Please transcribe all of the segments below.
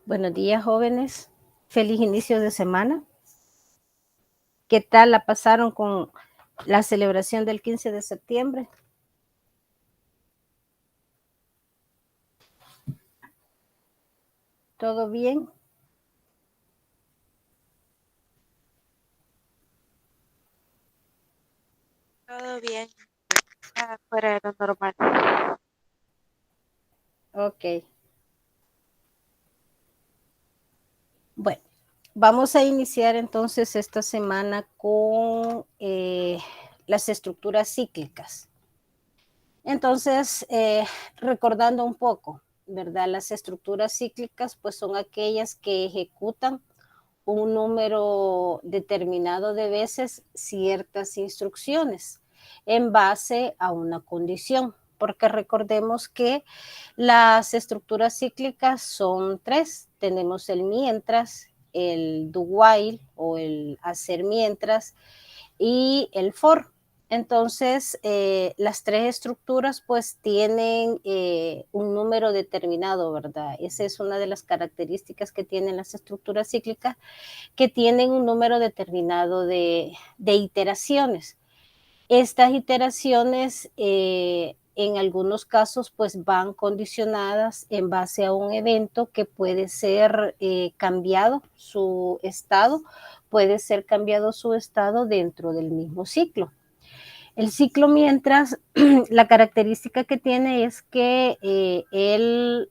Buenos días, jóvenes. Feliz inicio de semana. ¿Qué tal la pasaron con la celebración del 15 de septiembre? ¿Todo bien? Todo bien, fuera de lo normal. Ok. Bueno, vamos a iniciar entonces esta semana con las estructuras cíclicas. Entonces, recordando un poco, ¿verdad? Las estructuras cíclicas pues son aquellas que ejecutan un número determinado de veces ciertas instrucciones en base a una condición, porque recordemos que las estructuras cíclicas son tres. Tenemos el mientras, el do while o el hacer mientras y el for. Entonces, las tres estructuras pues tienen un número determinado, ¿verdad? Esa es una de las características que tienen las estructuras cíclicas, que tienen un número determinado de iteraciones. Estas iteraciones en algunos casos pues van condicionadas en base a un evento que puede ser cambiado su estado, puede ser cambiado su estado dentro del mismo ciclo. El ciclo mientras, la característica que tiene es que él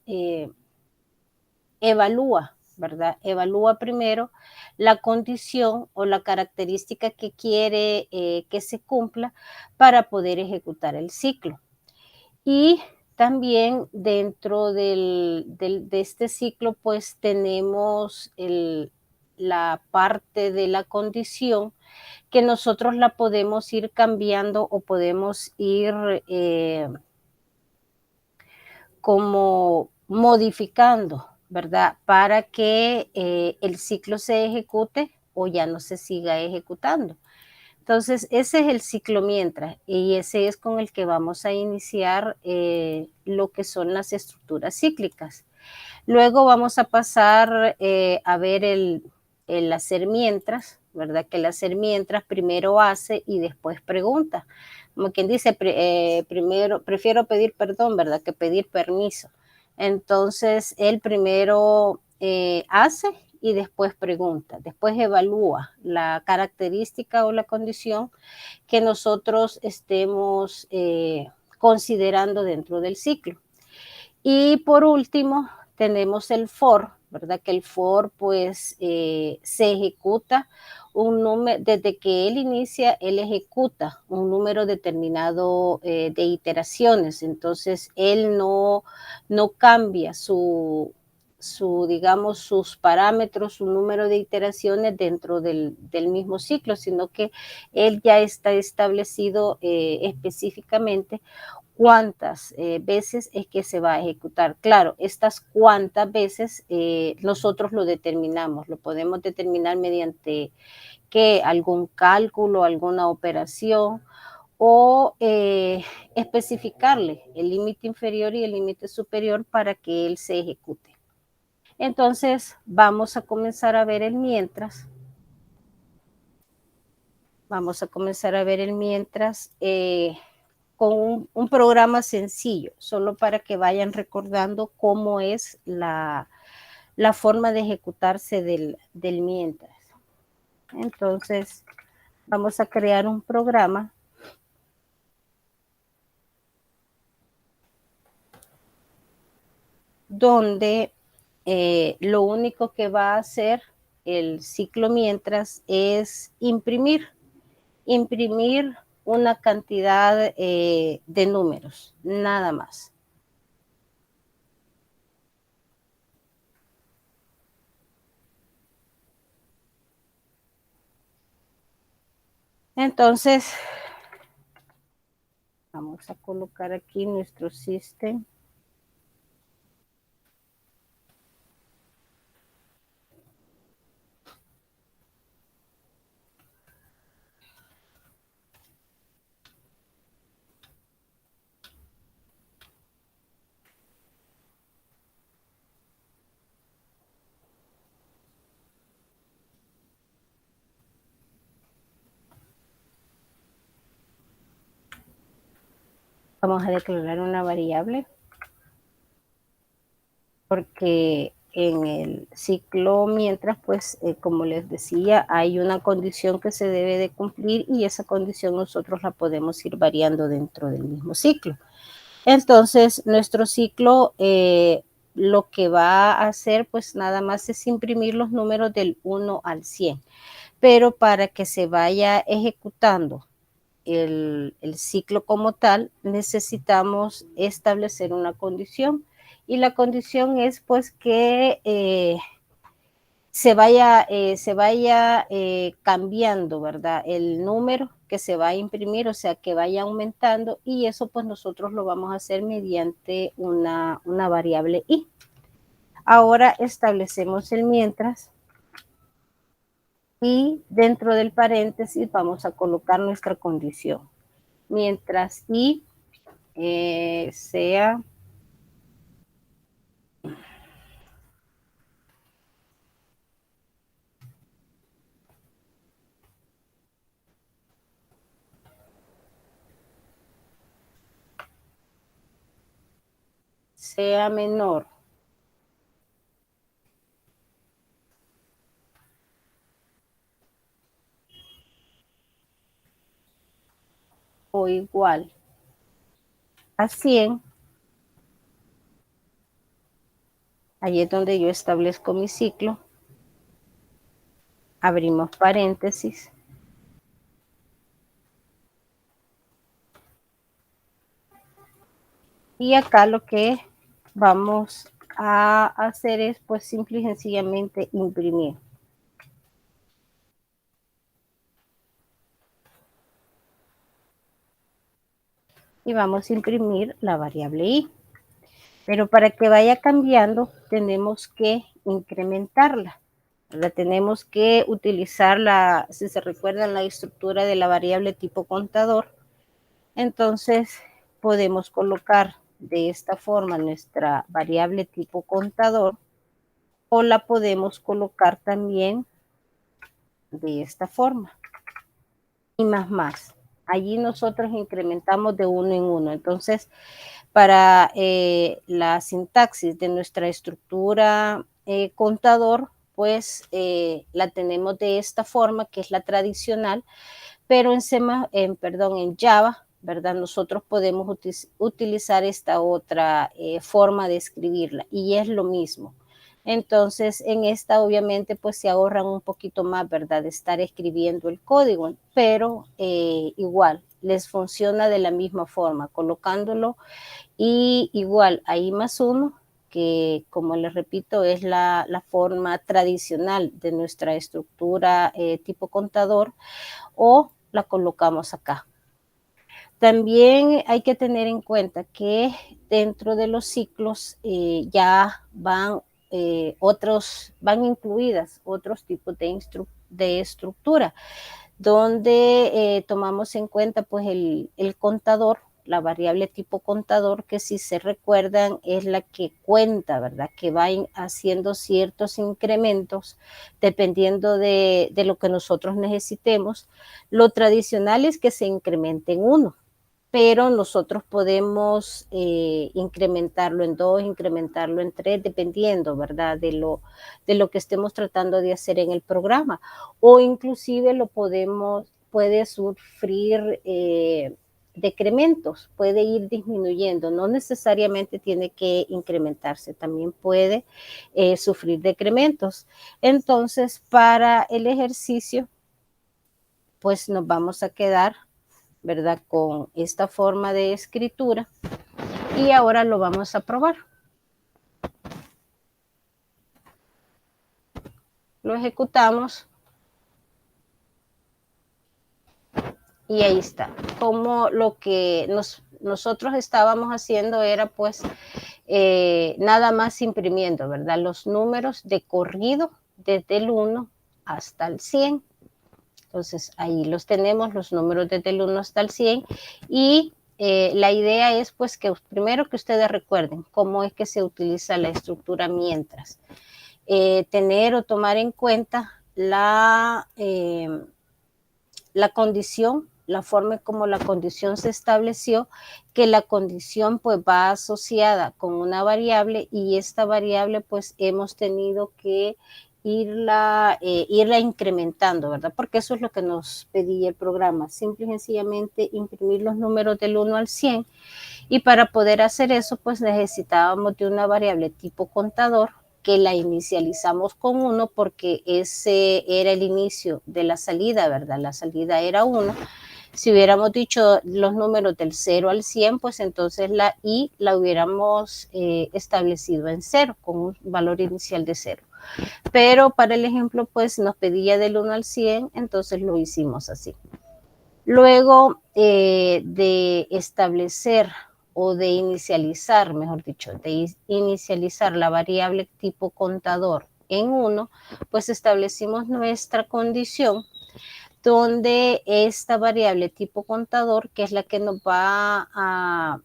evalúa, ¿verdad? Evalúa primero la condición o la característica que quiere que se cumpla para poder ejecutar el ciclo. Y también dentro de este ciclo, pues tenemos la parte de la condición que nosotros la podemos ir cambiando o podemos ir como modificando, ¿verdad? Para que el ciclo se ejecute o ya no se siga ejecutando. Entonces, ese es el ciclo mientras y ese es con el que vamos a iniciar lo que son las estructuras cíclicas. Luego vamos a pasar a ver el hacer mientras, ¿verdad? Que el hacer mientras primero hace y después pregunta. Como quien dice, primero prefiero pedir perdón, ¿verdad? Que pedir permiso. Entonces, él primero hace y después pregunta, después evalúa la característica o la condición que nosotros estemos considerando dentro del ciclo. Y por último, tenemos el for, ¿verdad? Que el for pues se ejecuta un número, desde que él inicia, él ejecuta un número determinado de iteraciones. Entonces, él no cambia digamos, sus parámetros, su número de iteraciones dentro del mismo ciclo, sino que él ya está establecido específicamente cuántas veces es que se va a ejecutar. Claro, estas cuántas veces nosotros lo determinamos, lo podemos determinar mediante que algún cálculo, alguna operación o especificarle el límite inferior y el límite superior para que él se ejecute. Entonces, vamos a comenzar a ver el mientras. Vamos a comenzar a ver el mientras con un programa sencillo, solo para que vayan recordando cómo es la forma de ejecutarse del mientras. Entonces, vamos a crear un programa donde lo único que va a hacer el ciclo mientras es imprimir una cantidad de números, nada más. Entonces, vamos a colocar aquí nuestro sistema. Vamos a declarar una variable porque en el ciclo mientras, pues, como les decía, hay una condición que se debe de cumplir y esa condición nosotros la podemos ir variando dentro del mismo ciclo. Entonces, nuestro ciclo lo que va a hacer, pues nada más es imprimir los números del 1 al 100, pero para que se vaya ejecutando el ciclo como tal, necesitamos establecer una condición. Y la condición es pues que se vaya cambiando, ¿verdad? El número que se va a imprimir, o sea, que vaya aumentando y eso pues nosotros lo vamos a hacer mediante una variable i. Ahora establecemos el mientras y dentro del paréntesis vamos a colocar nuestra condición. Mientras i sea menor o igual a 100, ahí es donde yo establezco mi ciclo, abrimos paréntesis, y acá lo que vamos a hacer es pues simple y sencillamente imprimir. Y vamos a imprimir la variable i. Pero para que vaya cambiando tenemos que incrementarla. La tenemos que utilizar si se recuerdan, la estructura de la variable tipo contador. Entonces podemos colocar de esta forma nuestra variable tipo contador o la podemos colocar también de esta forma. Y más. Allí nosotros incrementamos de uno en uno. Entonces, para la sintaxis de nuestra estructura contador, pues la tenemos de esta forma, que es la tradicional, pero en Java, ¿verdad? Nosotros podemos utilizar esta otra forma de escribirla y es lo mismo. Entonces, en esta obviamente pues se ahorran un poquito más, ¿verdad? De estar escribiendo el código, pero igual les funciona de la misma forma, colocándolo y igual ahí +1, que como les repito es la forma tradicional de nuestra estructura tipo contador, o la colocamos acá. También hay que tener en cuenta que dentro de los ciclos ya van van incluidas otros tipos de estructura, donde tomamos en cuenta pues el contador, la variable tipo contador, que si se recuerdan es la que cuenta, ¿verdad? Que va haciendo ciertos incrementos dependiendo de lo que nosotros necesitemos. Lo tradicional es que se incremente en 1, pero nosotros podemos incrementarlo en 2, incrementarlo en 3, dependiendo, ¿verdad? De lo que estemos tratando de hacer en el programa. O inclusive puede sufrir decrementos, puede ir disminuyendo, no necesariamente tiene que incrementarse, también puede sufrir decrementos. Entonces, para el ejercicio, pues nos vamos a quedar, ¿verdad? Con esta forma de escritura y ahora lo vamos a probar. Lo ejecutamos y ahí está. Como lo que nosotros estábamos haciendo era pues nada más imprimiendo, ¿verdad? Los números de corrido desde el 1 hasta el 100. Entonces ahí los tenemos, los números desde el 1 hasta el 100 y la idea es pues que primero que ustedes recuerden cómo es que se utiliza la estructura mientras. Tener o tomar en cuenta la condición la forma como la condición se estableció, que la condición pues va asociada con una variable y esta variable pues hemos tenido que irla incrementando, ¿verdad? Porque eso es lo que nos pedía el programa, simple y sencillamente imprimir los números del 1 al 100 y para poder hacer eso pues necesitábamos de una variable tipo contador que la inicializamos con 1 porque ese era el inicio de la salida, ¿verdad? La salida era 1. Si hubiéramos dicho los números del 0 al 100, pues entonces la i la hubiéramos establecido en 0, con un valor inicial de 0. Pero para el ejemplo, pues nos pedía del 1 al 100, entonces lo hicimos así. Luego de establecer o de inicializar, mejor dicho, de inicializar la variable tipo contador en 1, pues establecimos nuestra condición donde esta variable tipo contador, que es la que nos va a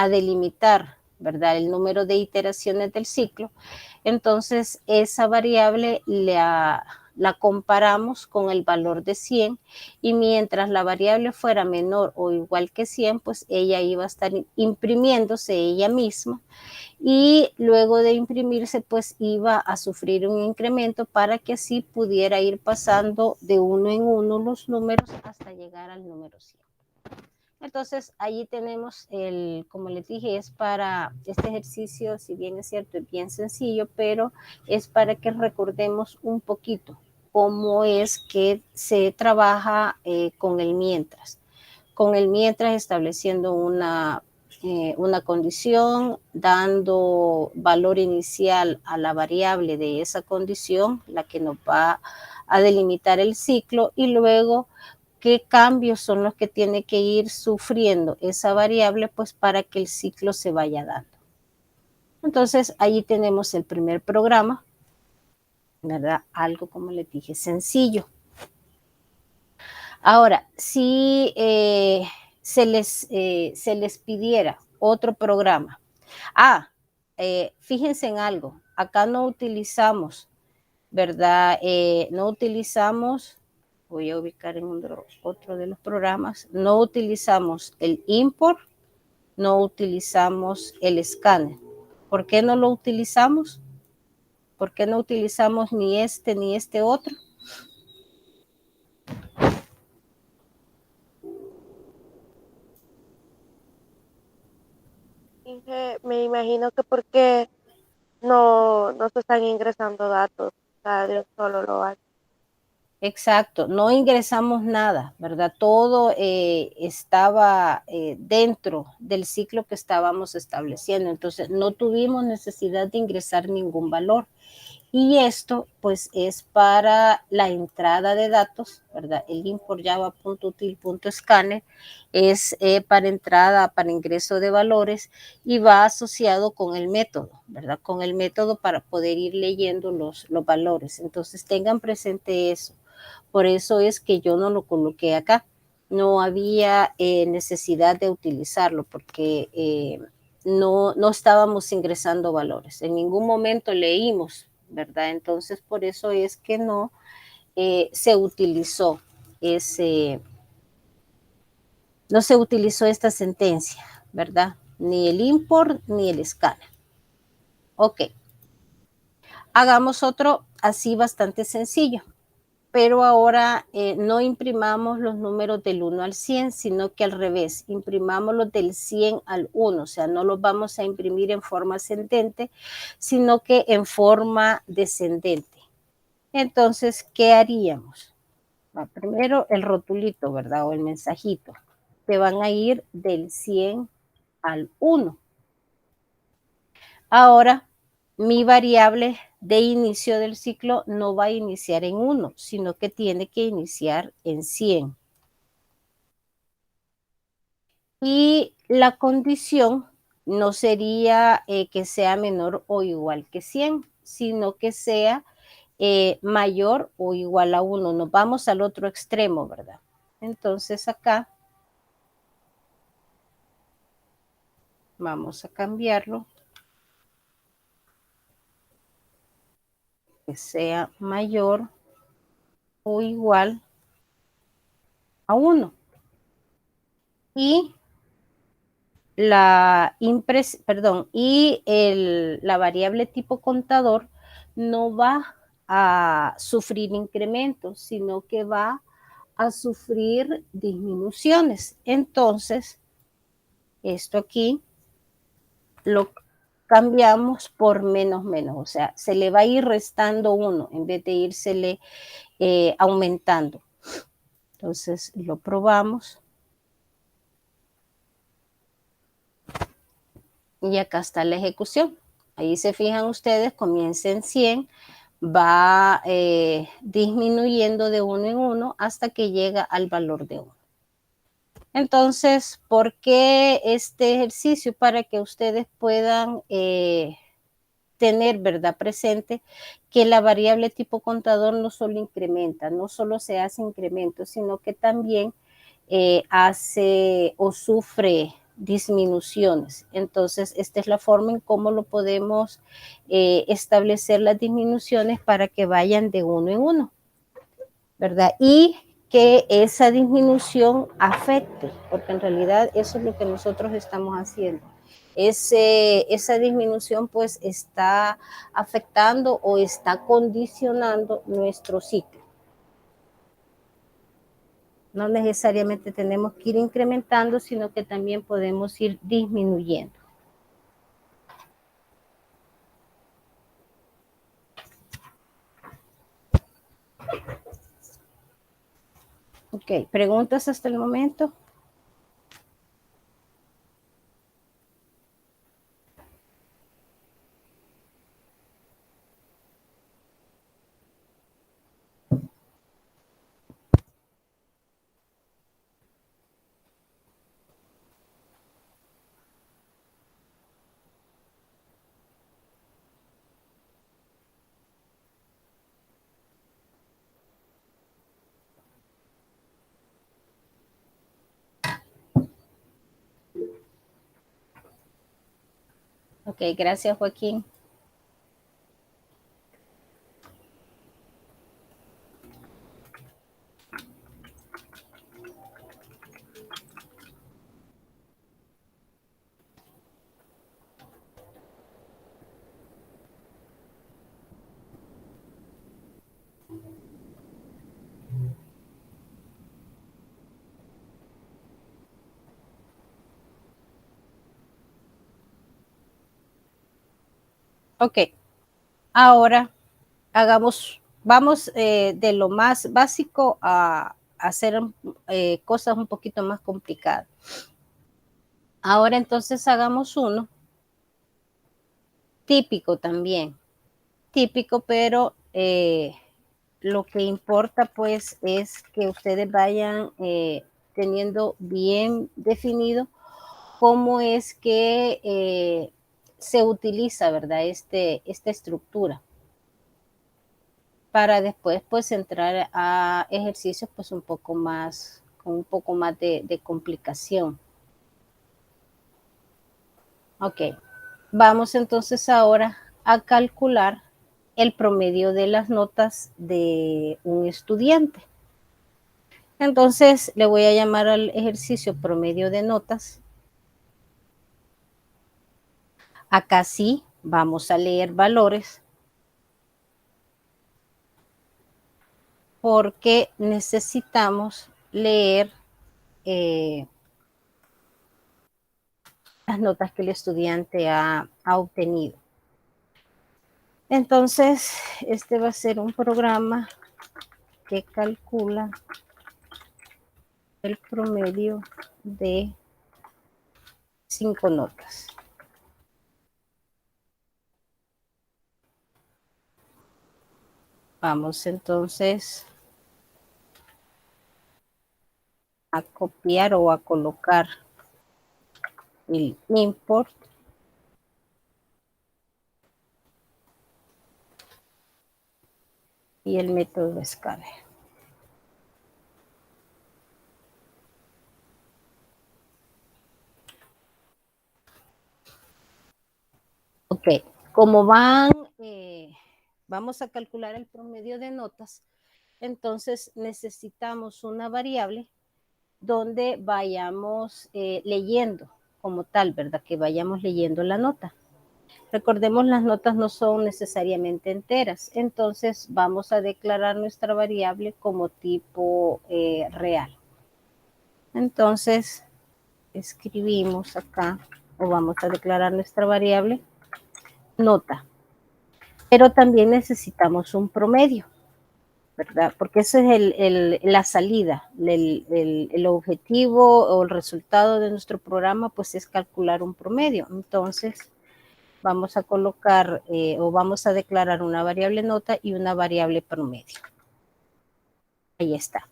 delimitar, ¿verdad?, el número de iteraciones del ciclo, entonces esa variable la comparamos con el valor de 100 y mientras la variable fuera menor o igual que 100, pues ella iba a estar imprimiéndose ella misma y luego de imprimirse pues iba a sufrir un incremento para que así pudiera ir pasando de uno en uno los números hasta llegar al número 100. Entonces, allí tenemos como les dije, es para este ejercicio, si bien es cierto, es bien sencillo, pero es para que recordemos un poquito cómo es que se trabaja con el mientras. Con el mientras estableciendo una condición, dando valor inicial a la variable de esa condición, la que nos va a delimitar el ciclo, y luego qué cambios son los que tiene que ir sufriendo esa variable pues para que el ciclo se vaya dando. Entonces, ahí tenemos el primer programa, ¿verdad? Algo, como les dije, sencillo. Ahora, si se les pidiera otro programa. Fíjense en algo. Acá no utilizamos, ¿verdad? No utilizamos, voy a ubicar en otro de los programas, no utilizamos el import, no utilizamos el escáner. ¿Por qué no lo utilizamos? ¿Por qué no utilizamos ni este otro? Me imagino que porque no se están ingresando datos, o sea, de un solo lo hace. Exacto, no ingresamos nada, ¿verdad? Todo estaba dentro del ciclo que estábamos estableciendo, entonces no tuvimos necesidad de ingresar ningún valor. Y esto pues es para la entrada de datos, ¿verdad? El import java.util.scanner es para entrada, para ingreso de valores y va asociado con el método, ¿verdad? Con el método para poder ir leyendo los valores. Entonces tengan presente eso. Por eso es que yo no lo coloqué acá. No había necesidad de utilizarlo porque no estábamos ingresando valores. En ningún momento leímos, ¿verdad? Entonces, por eso es que no se utilizó no se utilizó esta sentencia, ¿verdad? Ni el import ni el escáner. Ok. Hagamos otro así bastante sencillo. Pero ahora no imprimamos los números del 1 al 100, sino que al revés, imprimamos los del 100 al 1, o sea, no los vamos a imprimir en forma ascendente, sino que en forma descendente. Entonces, ¿qué haríamos? Primero el rotulito, ¿verdad? O el mensajito. Te van a ir del 100 al 1. Ahora, mi variable de inicio del ciclo no va a iniciar en 1, sino que tiene que iniciar en 100. Y la condición no sería que sea menor o igual que 100, sino que sea mayor o igual a 1. Nos vamos al otro extremo, ¿verdad? Entonces acá vamos a cambiarlo, que sea mayor o igual a 1. y la variable tipo contador no va a sufrir incrementos, sino que va a sufrir disminuciones. Entonces, esto aquí lo cambiamos por menos menos, o sea, se le va a ir restando 1 en vez de írsele aumentando. Entonces, lo probamos. Y acá está la ejecución. Ahí se fijan ustedes, comienza en 100, va disminuyendo de 1 en 1 hasta que llega al valor de 1. Entonces, ¿por qué este ejercicio? Para que ustedes puedan tener, ¿verdad?, presente que la variable tipo contador no solo incrementa, no solo se hace incremento, sino que también hace o sufre disminuciones. Entonces, esta es la forma en cómo lo podemos establecer las disminuciones para que vayan de 1 en 1, ¿verdad? Y que esa disminución afecte, porque en realidad eso es lo que nosotros estamos haciendo. Esa disminución pues está afectando o está condicionando nuestro ciclo. No necesariamente tenemos que ir incrementando, sino que también podemos ir disminuyendo. Ok, ¿preguntas hasta el momento? Ok, gracias, Joaquín. Ok, ahora vamos de lo más básico a hacer cosas un poquito más complicadas. Ahora entonces hagamos uno típico también, típico, pero lo que importa pues es que ustedes vayan teniendo bien definido cómo es que se utiliza, ¿verdad? Esta estructura, para después pues entrar a ejercicios pues un poco más, con un poco más de complicación. Ok, vamos entonces ahora a calcular el promedio de las notas de un estudiante. Entonces le voy a llamar al ejercicio promedio de notas. Acá sí vamos a leer valores, porque necesitamos leer las notas que el estudiante ha obtenido. Entonces, este va a ser un programa que calcula el promedio de 5 notas. Vamos entonces a copiar o a colocar el import y el método de escala. Ok, como vamos a calcular el promedio de notas, entonces necesitamos una variable donde vayamos leyendo como tal, ¿verdad? Que vayamos leyendo la nota. Recordemos, las notas no son necesariamente enteras, entonces vamos a declarar nuestra variable como tipo real. Entonces, escribimos acá, o vamos a declarar nuestra variable nota, pero también necesitamos un promedio, ¿verdad? Porque esa es la salida, el objetivo o el resultado de nuestro programa, pues es calcular un promedio. Entonces, vamos a colocar o vamos a declarar una variable nota y una variable promedio. Ahí está.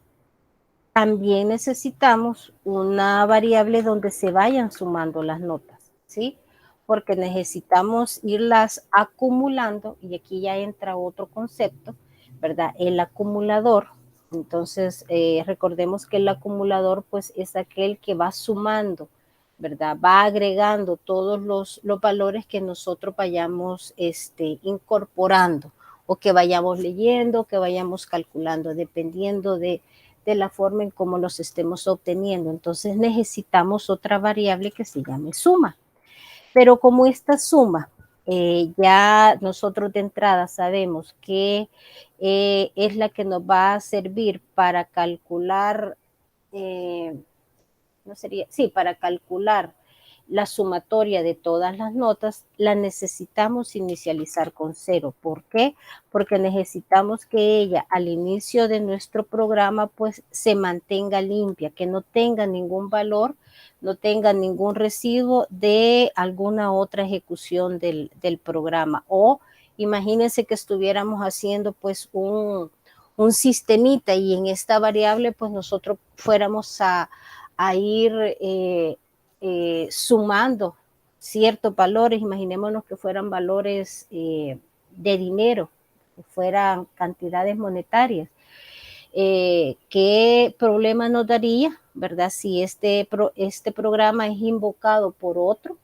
También necesitamos una variable donde se vayan sumando las notas, ¿sí? Porque necesitamos irlas acumulando, y aquí ya entra otro concepto, ¿verdad? El acumulador. Entonces, recordemos que el acumulador, pues, es aquel que va sumando, ¿verdad? Va agregando todos los valores que nosotros vayamos incorporando, o que vayamos leyendo, que vayamos calculando, dependiendo de la forma en cómo los estemos obteniendo. Entonces necesitamos otra variable que se llame suma. Pero como esta suma, ya nosotros de entrada sabemos que es la que nos va a servir para calcular, no sería, sí, para calcular la sumatoria de todas las notas, la necesitamos inicializar con 0. ¿Por qué? Porque necesitamos que ella al inicio de nuestro programa pues se mantenga limpia, que no tenga ningún valor, no tenga ningún residuo de alguna otra ejecución del programa. O imagínense que estuviéramos haciendo pues un sistemita, y en esta variable pues nosotros fuéramos a ir sumando ciertos valores. Imaginémonos que fueran valores de dinero, que fueran cantidades monetarias. ¿Qué problema nos daría, verdad? Si este programa es invocado por otro,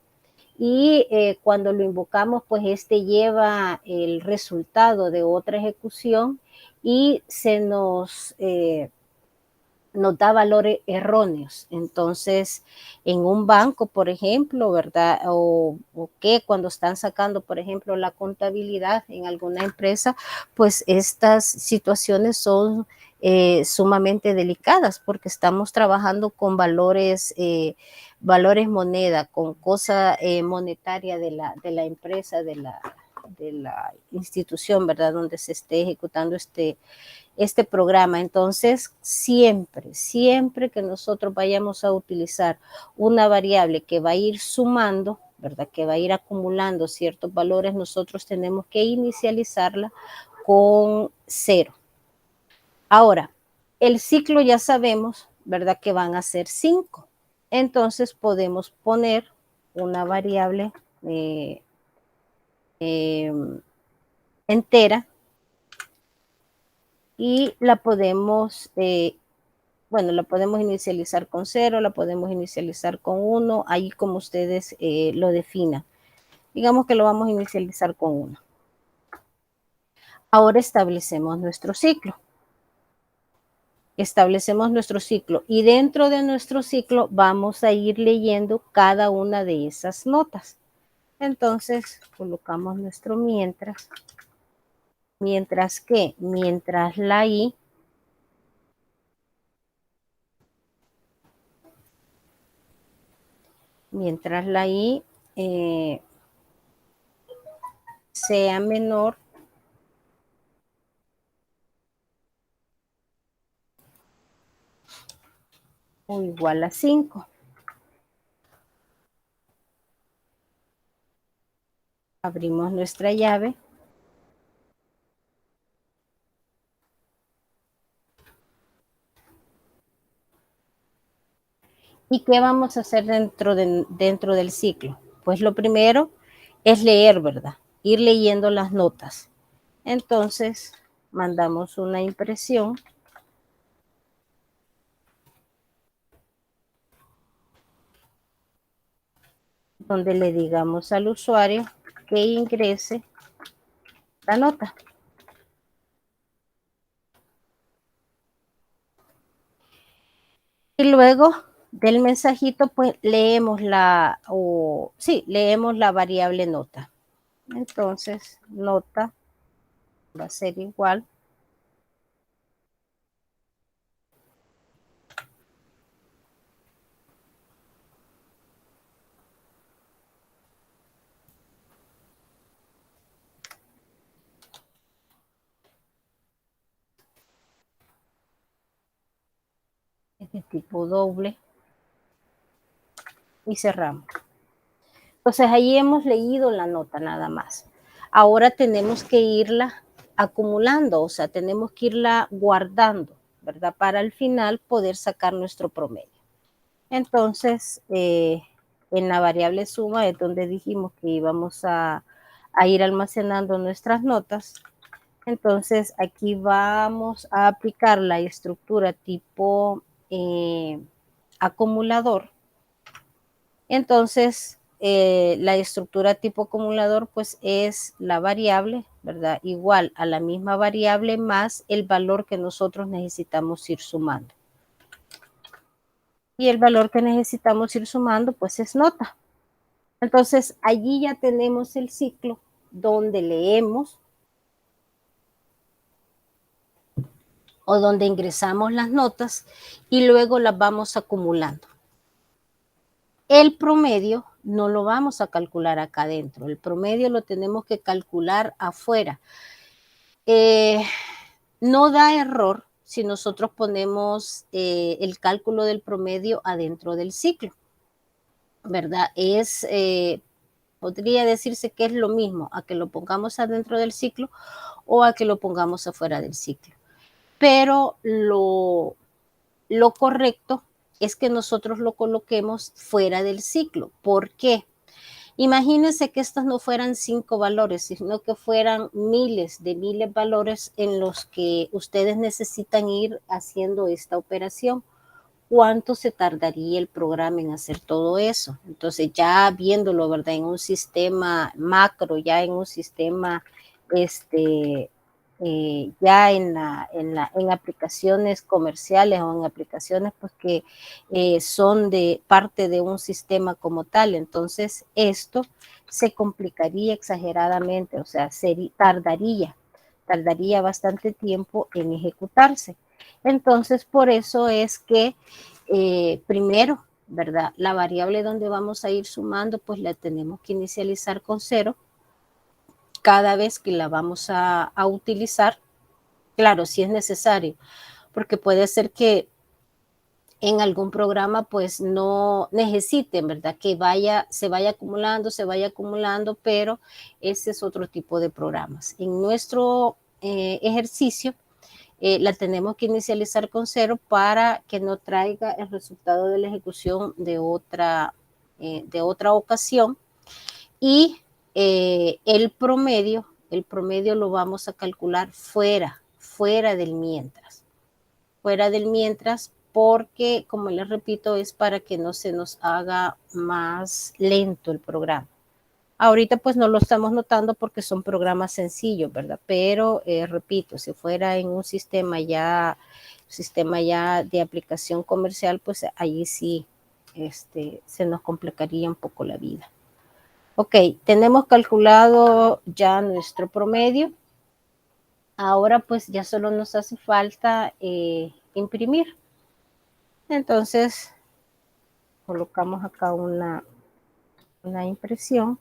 y cuando lo invocamos, pues lleva el resultado de otra ejecución y nos da valores erróneos. Entonces, en un banco, por ejemplo, ¿verdad? O que cuando están sacando, por ejemplo, la contabilidad en alguna empresa, pues estas situaciones son sumamente delicadas, porque estamos trabajando con valores moneda, con cosa monetaria de la empresa, de la institución, ¿verdad? Donde se esté ejecutando este programa. Entonces, siempre que nosotros vayamos a utilizar una variable que va a ir sumando, ¿verdad? Que va a ir acumulando ciertos valores, nosotros tenemos que inicializarla con 0. Ahora, el ciclo ya sabemos, ¿verdad? Que van a ser 5. Entonces, podemos poner una variable entera, y la podemos la podemos inicializar con 0, la podemos inicializar con 1, ahí como ustedes lo definan. Digamos que lo vamos a inicializar con 1. Ahora establecemos nuestro ciclo. Y dentro de nuestro ciclo vamos a ir leyendo cada una de esas notas. Entonces colocamos nuestro mientras la I sea menor o igual a 5. Abrimos nuestra llave. ¿Y qué vamos a hacer dentro del ciclo? Pues lo primero es leer, ¿verdad? Ir leyendo las notas. Entonces, mandamos una impresión donde le digamos al usuario que ingrese la nota. Y luego del mensajito, pues leemos la variable nota. Entonces, nota va a ser igual. Es de tipo doble. Y cerramos. Entonces ahí hemos leído la nota nada más. Ahora tenemos que irla acumulando, o sea, tenemos que irla guardando, ¿verdad? Para al final poder sacar nuestro promedio. Entonces, en la variable suma es donde dijimos que íbamos a ir almacenando nuestras notas. Entonces, aquí vamos a aplicar la estructura tipo acumulador. Entonces, la estructura tipo acumulador, pues es la variable, ¿verdad? Igual a la misma variable más el valor que nosotros necesitamos ir sumando. Y el valor que necesitamos ir sumando, pues es nota. Entonces, allí ya tenemos el ciclo donde leemos o donde ingresamos las notas y luego las vamos acumulando. El promedio no lo vamos a calcular acá adentro, el promedio lo tenemos que calcular afuera. No da error si nosotros ponemos el cálculo del promedio adentro del ciclo, ¿verdad? Podría decirse que es lo mismo a que lo pongamos adentro del ciclo o a que lo pongamos afuera del ciclo. Pero lo correcto es que nosotros lo coloquemos fuera del ciclo. ¿Por qué? Imagínense que estos no fueran 5 valores, sino que fueran miles de valores en los que ustedes necesitan ir haciendo esta operación. ¿Cuánto se tardaría el programa en hacer todo eso? Entonces, ya viéndolo, ¿verdad? En un sistema macro, ya en un sistema, ya en aplicaciones comerciales o en aplicaciones pues que son de parte de un sistema como tal. Entonces, esto se complicaría exageradamente, o sea, tardaría bastante tiempo en ejecutarse. Entonces, por eso es que primero, ¿verdad? La variable donde vamos a ir sumando, pues la tenemos que inicializar con 0 cada vez que la vamos a utilizar. Claro, si es necesario, porque puede ser que en algún programa pues no necesiten, ¿verdad? Que se vaya acumulando, pero ese es otro tipo de programas. En nuestro ejercicio, la tenemos que inicializar con 0 para que no traiga el resultado de la ejecución de otra ocasión. Y el promedio lo vamos a calcular fuera del mientras, porque, como les repito, es para que no se nos haga más lento el programa. Ahorita pues no lo estamos notando porque son programas sencillos, ¿verdad? Pero repito, si fuera en un sistema ya de aplicación comercial, pues ahí sí se nos complicaría un poco la vida. Ok, tenemos calculado ya nuestro promedio. Ahora pues ya solo nos hace falta imprimir. Entonces colocamos acá una impresión.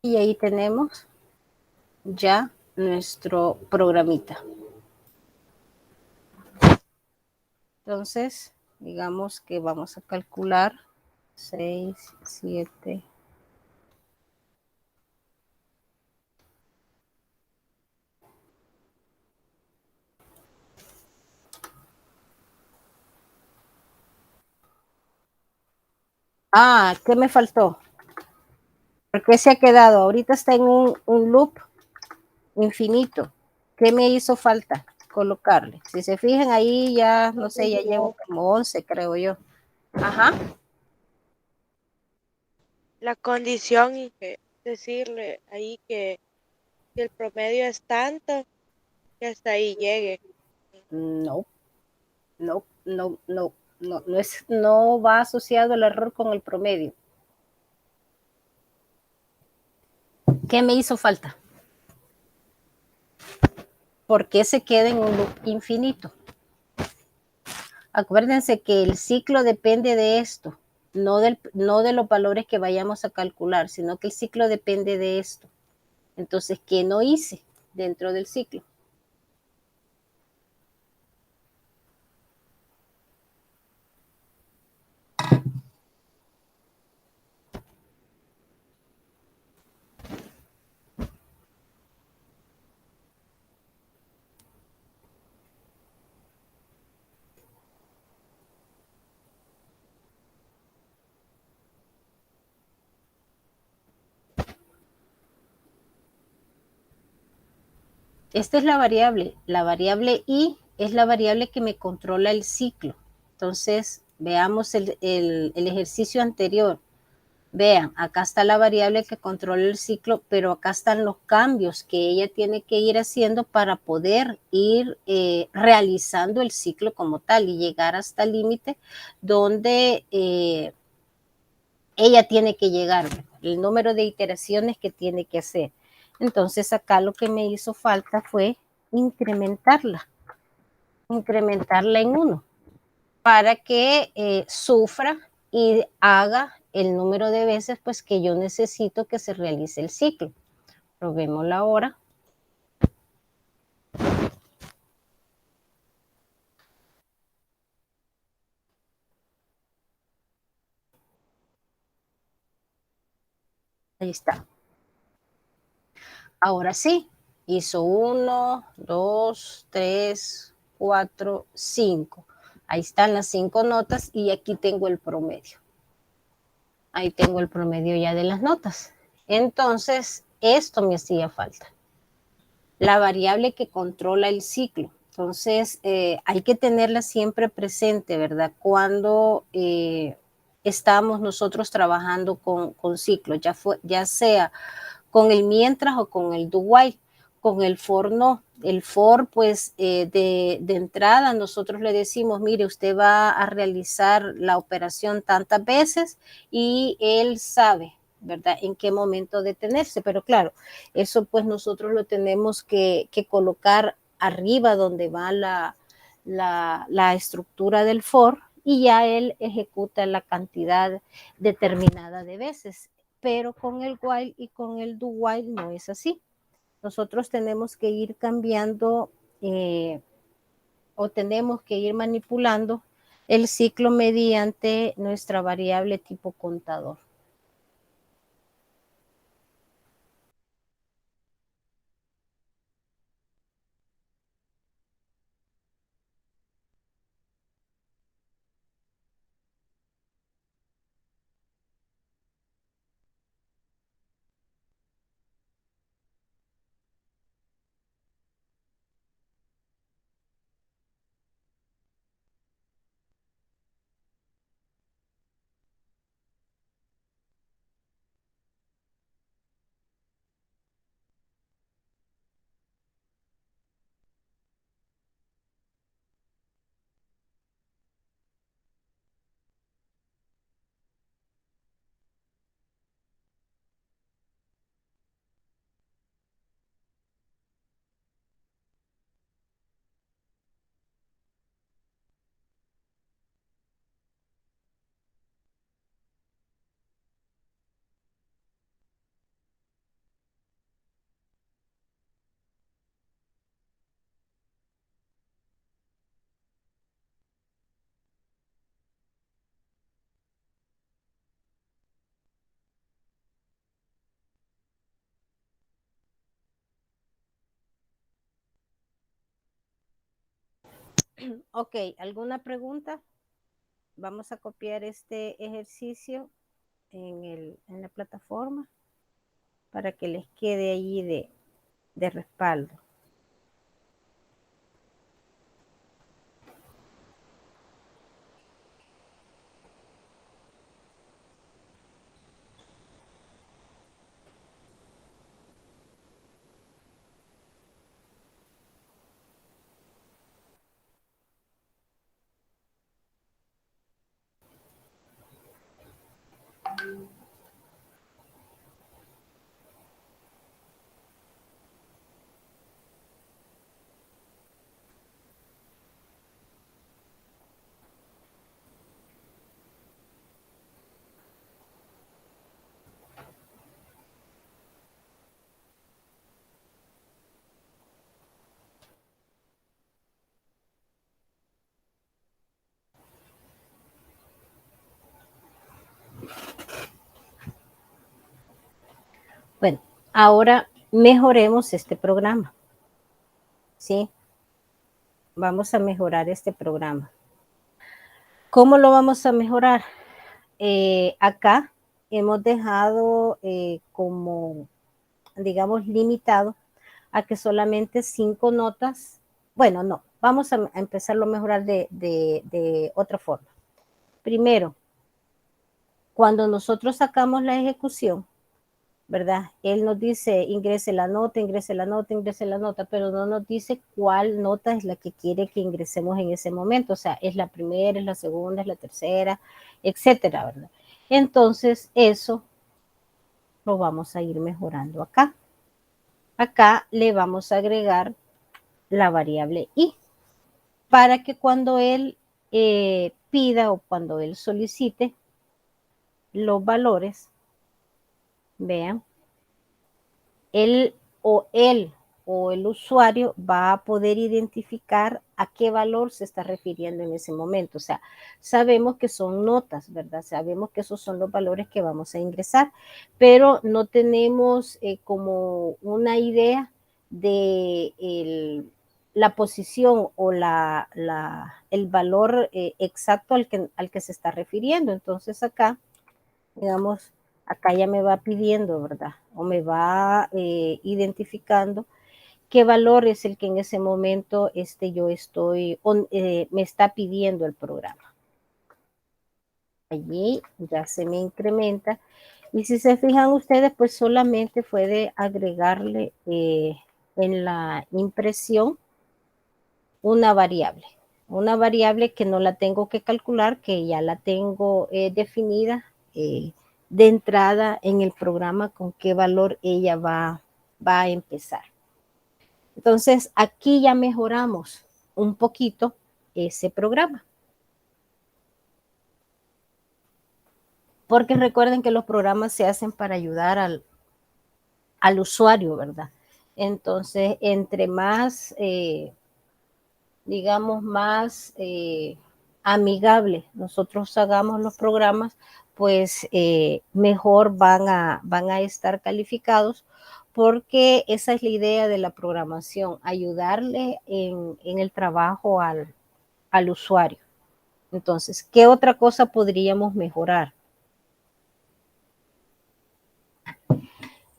Y ahí tenemos ya nuestro programita. Entonces, digamos que vamos a calcular 6, 7. Ah, ¿qué me faltó? ¿Por qué se ha quedado? Ahorita está en un loop infinito. ¿Qué me hizo falta colocarle? Si se fijan ahí ya, no sé, ya llevo como 11, creo yo. Ajá. La condición y que decirle ahí que el promedio es tanto que hasta ahí llegue. No, no va asociado el error con el promedio. ¿Qué me hizo falta? ¿Por qué se queda en un loop infinito? Acuérdense que el ciclo depende de esto, no de los valores que vayamos a calcular, sino que el ciclo depende de esto. Entonces, ¿qué no hice dentro del ciclo? Esta es la variable I es la variable que me controla el ciclo. Entonces, veamos el ejercicio anterior. Vean, acá está la variable que controla el ciclo, pero acá están los cambios que ella tiene que ir haciendo para poder ir realizando el ciclo como tal y llegar hasta el límite donde ella tiene que llegar, el número de iteraciones que tiene que hacer. Entonces acá lo que me hizo falta fue incrementarla, incrementarla en 1 para que sufra y haga el número de veces pues que yo necesito que se realice el ciclo. Probémoslo ahora. Ahí está. Ahora sí, hizo 1, 2, 3, 4, 5. Ahí están las 5 notas y aquí tengo el promedio. Ahí tengo el promedio ya de las notas. Entonces, esto me hacía falta. La variable que controla el ciclo. Entonces, hay que tenerla siempre presente, ¿verdad? Cuando estamos nosotros trabajando con ciclos, ya sea con el mientras o con el do while. Con el for no. El for, pues, de entrada nosotros le decimos, mire, usted va a realizar la operación tantas veces y él sabe, ¿verdad? En qué momento detenerse. Pero claro, eso pues nosotros lo tenemos que colocar arriba donde va la estructura del for y ya él ejecuta la cantidad determinada de veces. Pero con el while y con el do while no es así. Nosotros tenemos que ir cambiando o tenemos que ir manipulando el ciclo mediante nuestra variable tipo contador. Ok, ¿alguna pregunta? Vamos a copiar este ejercicio en la plataforma para que les quede allí de respaldo. Bueno, ahora mejoremos este programa. ¿Sí? Vamos a mejorar este programa. ¿Cómo lo vamos a mejorar? Acá hemos dejado como, digamos, limitado a que solamente 5 notas, bueno, no, vamos a empezarlo a mejorar de otra forma. Primero, cuando nosotros sacamos la ejecución, ¿verdad? Él nos dice ingrese la nota, ingrese la nota, ingrese la nota, pero no nos dice cuál nota es la que quiere que ingresemos en ese momento. O sea, es la primera, es la segunda, es la tercera, etcétera, ¿verdad? Entonces, eso lo vamos a ir mejorando acá. Acá le vamos a agregar la variable i para que cuando él pida o cuando él solicite los valores, vean, él o el usuario va a poder identificar a qué valor se está refiriendo en ese momento. O sea, sabemos que son notas, ¿verdad? Sabemos que esos son los valores que vamos a ingresar, pero no tenemos como una idea de la posición o el valor exacto al que se está refiriendo. Entonces acá, digamos, acá ya me va pidiendo, ¿verdad? O me va identificando qué valor es el que en ese momento me está pidiendo el programa. Allí ya se me incrementa. Y si se fijan ustedes, pues solamente fue de agregarle en la impresión una variable que no la tengo que calcular, que ya la tengo definida de entrada en el programa con qué valor ella va a empezar. Entonces, aquí ya mejoramos un poquito ese programa. Porque recuerden que los programas se hacen para ayudar al usuario, ¿verdad? Entonces, entre más digamos, más amigable nosotros hagamos los programas, pues mejor van a estar calificados, porque esa es la idea de la programación, ayudarle en el trabajo al usuario. Entonces, ¿qué otra cosa podríamos mejorar?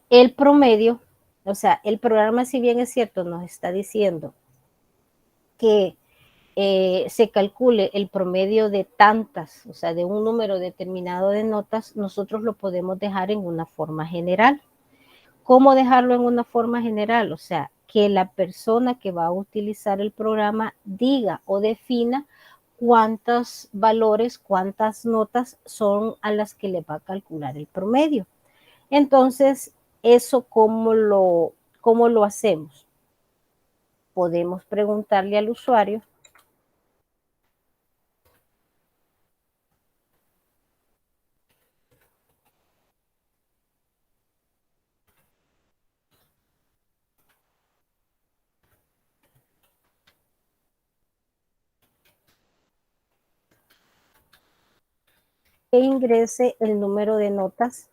El promedio, o sea, el programa, si bien es cierto, nos está diciendo que se calcule el promedio de tantas, o sea, de un número determinado de notas, nosotros lo podemos dejar en una forma general. ¿Cómo dejarlo en una forma general? O sea, que la persona que va a utilizar el programa diga o defina cuántos valores, cuántas notas son a las que le va a calcular el promedio. Entonces, ¿eso cómo lo hacemos? Podemos preguntarle al usuario que ingrese el número de notas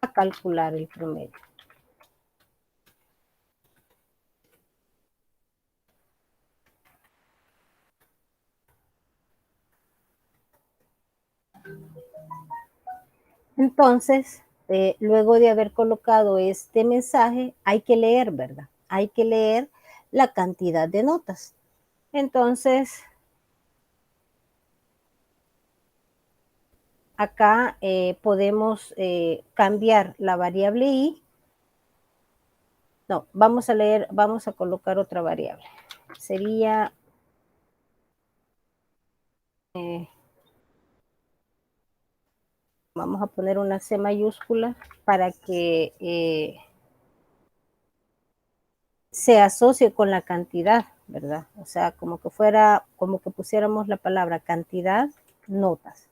a calcular el promedio. Entonces, luego de haber colocado este mensaje, hay que leer, ¿verdad? Hay que leer la cantidad de notas. Entonces, acá podemos cambiar la variable i. No, vamos a leer, vamos a colocar otra variable. Sería vamos a poner una C mayúscula para que se asocie con la cantidad, ¿verdad? O sea, como que fuera, como que pusiéramos la palabra cantidad, notas.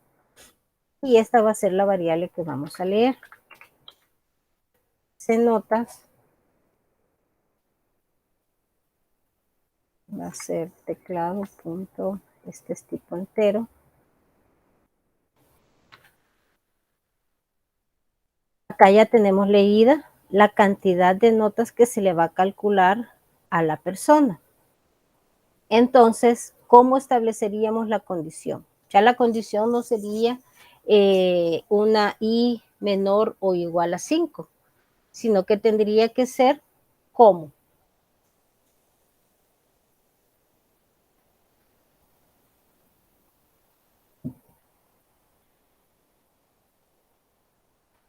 Y esta va a ser la variable que vamos a leer. C notas va a ser teclado punto, este es tipo entero. Acá ya tenemos leída la cantidad de notas que se le va a calcular a la persona. Entonces, ¿cómo estableceríamos la condición? Ya la condición no sería una i menor o igual a 5, sino que tendría que ser ¿cómo?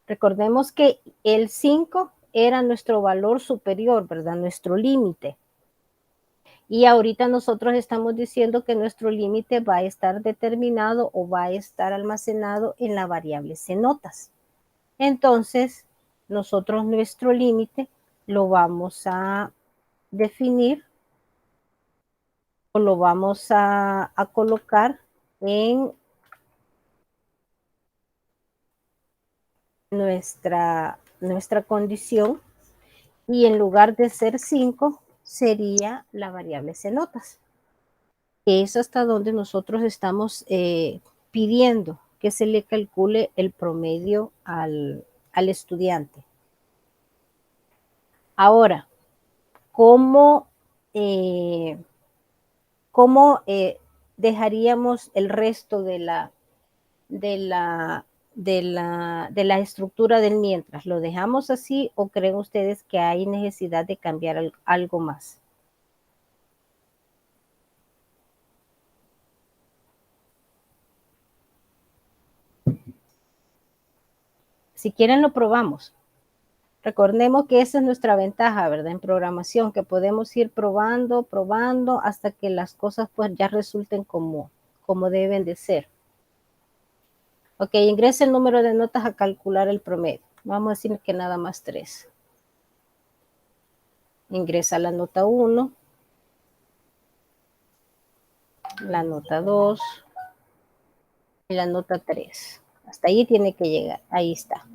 Recordemos que el 5 era nuestro valor superior, ¿verdad? Nuestro límite. Y ahorita nosotros estamos diciendo que nuestro límite va a estar determinado o va a estar almacenado en la variable cnotas. Entonces, nosotros nuestro límite lo vamos a definir o lo vamos a colocar en nuestra condición y en lugar de ser 5 sería la variable cnotas. Es hasta donde nosotros estamos pidiendo que se le calcule el promedio al estudiante. Ahora, ¿cómo dejaríamos el resto de la estructura del mientras? ¿Lo dejamos así o creen ustedes que hay necesidad de cambiar algo más? Si quieren lo probamos. Recordemos que esa es nuestra ventaja, ¿verdad? En programación, que podemos ir probando, probando hasta que las cosas pues ya resulten como deben de ser. Ok, ingrese el número de notas a calcular el promedio. Vamos a decir que nada más 3. Ingresa la nota 1, la nota 2 y la nota 3. Hasta ahí tiene que llegar. Ahí está.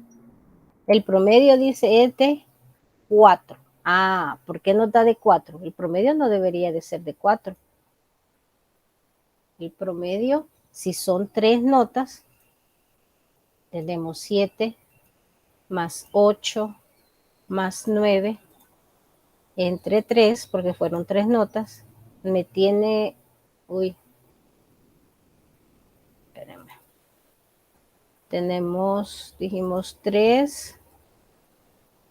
El promedio dice es de 4. Ah, ¿por qué nota de 4? El promedio no debería de ser de 4. El promedio, si son 3 notas, tenemos 7 más 8 más 9 entre 3, porque fueron 3 notas, me tiene, espérenme, tenemos, dijimos 3